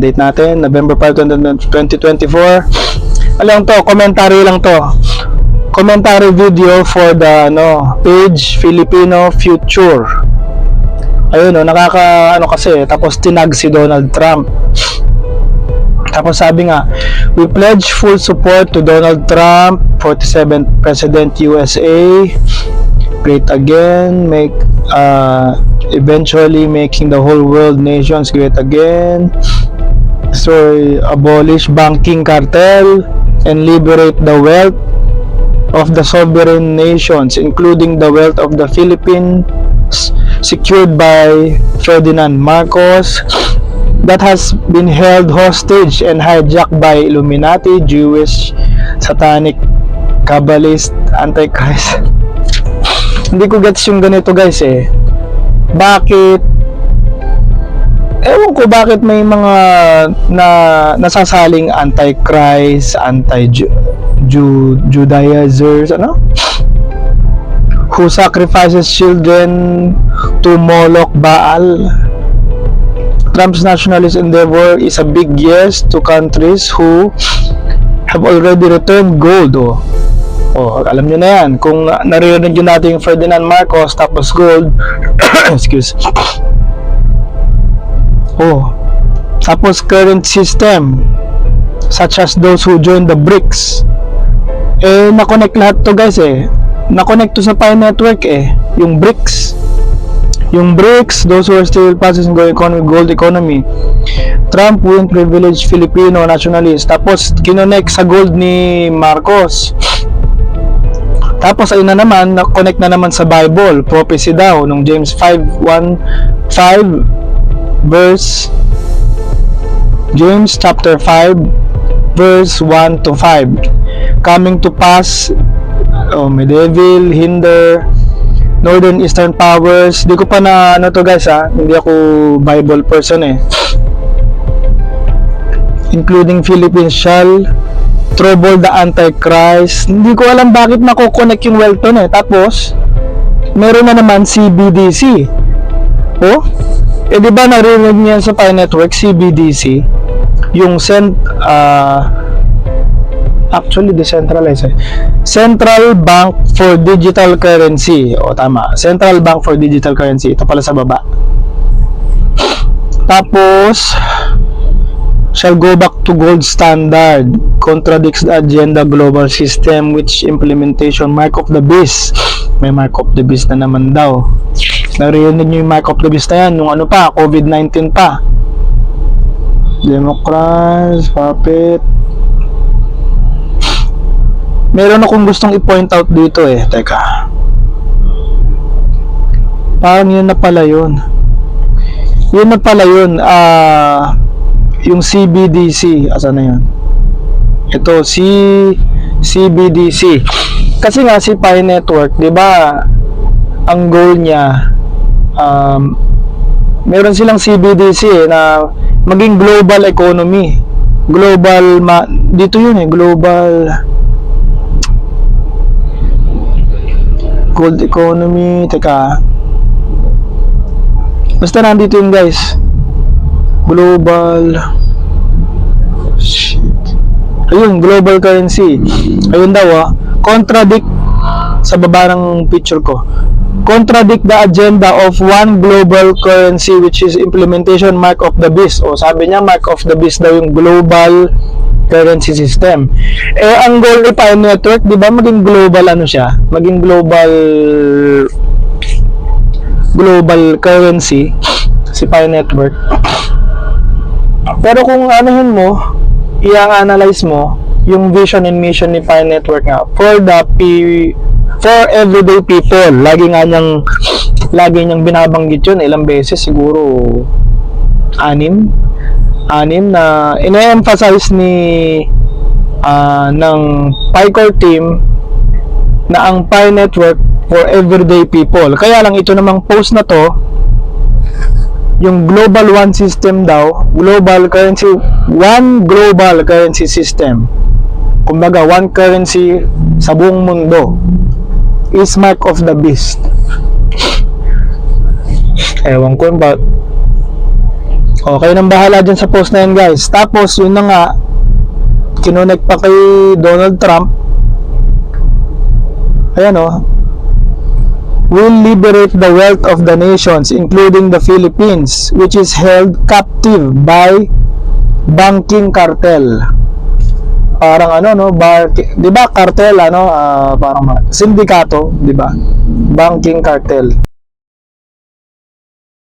date natin, November 5, 2024. Alam to, commentary lang to. Commentary video for the page Filipino Future. Ayun kasi, tapos tinag si Donald Trump. Tapos sabi nga, we pledge full support to Donald Trump, 47th President USA. Great again, eventually making the whole world nations great again. So, abolish banking cartel and liberate the wealth of the sovereign nations, including the wealth of the Philippines, secured by Ferdinand Marcos, that has been held hostage and hijacked by Illuminati, Jewish, Satanic, Kabbalist, Antichrist. Hindi ko gets yung ganito guys eh. Bakit? Ewan ko bakit may mga nasasaling Antichrist, Judaizers, who sacrifices children to Moloch Baal. Trump's nationalist endeavor is a big yes to countries who have already returned gold. Alam nyo na yan. Kung naririnig nyo natin yung Ferdinand Marcos tapos gold, excuse. Tapos current system, such as those who joined the BRICS. Na-connect lahat to guys eh. Na-connect to sa Pi Network eh. Yung BRICS. Yung BRICS, those who are still passing gold economy. Trump won't privilege Filipino nationalists. Tapos, kinonect sa gold ni Marcos. Tapos, ayun na naman, na-connect na naman sa Bible. Prophecy daw, nung James 5:1-5 verse James chapter 5 verse 1-5. Coming to pass, may devil, hinder, Northern Eastern powers. Di ko pa na to guys hindi ako Bible person eh. Including Philippines shall trouble the Antichrist. Hindi ko alam bakit nako-connect yung Welton eh. Tapos meron na naman CBDC. Di ba narinig niya sa Pi Network CBDC? Yung actually decentralized Central Bank for Digital Currency. Tama, Central Bank for Digital Currency. Ito pala sa baba. Tapos shall go back to gold standard, contradicts the agenda global system, which implementation mark of the beast. May mark of the beast na naman daw. Narinig nyo yung mark of the beast na yan nung COVID-19 pa. Democrats, puppet. Meron akong gustong i-point out dito eh. Teka. Parang yun na pala yun. Yun na pala yun. Yung CBDC. Asan na yun? Ito, CBDC. Kasi nga si Pi Network, di ba? Ang goal niya, meron silang CBDC na maging global economy. Dito yun eh. Global gold economy. Teka, basta nandito yun guys. Global ayun, global currency. Ayun daw contradict sa baba ng picture ko. Contradict the agenda of one global currency, which is implementation mark of the beast. Sabi niya mark of the beast daw yung global currency system. Ang goal ni Pi Network, di ba, maging global siya? Maging global currency si Pi Network. Pero kung i-analyze mo yung vision and mission ni Pi Network nga for everyday people. Lagi niyang binabanggit yun ilang beses, siguro 6 na ine-emphasize ng PiCore team na ang Pi Network for everyday people. Kaya lang ito namang post na to, yung Global One System daw, one global currency system. Kumbaga, one currency sa buong mundo is mark of the beast. Ewan ko ba. Okay nang bahala dyan sa post na yan, guys. Tapos, yun na nga, kinonek pa kay Donald Trump. Ayan o. Will liberate the wealth of the nations, including the Philippines, which is held captive by banking cartel. Parang ano, no? Di ba cartel, ano? Parang sindikato, di ba? Banking cartel.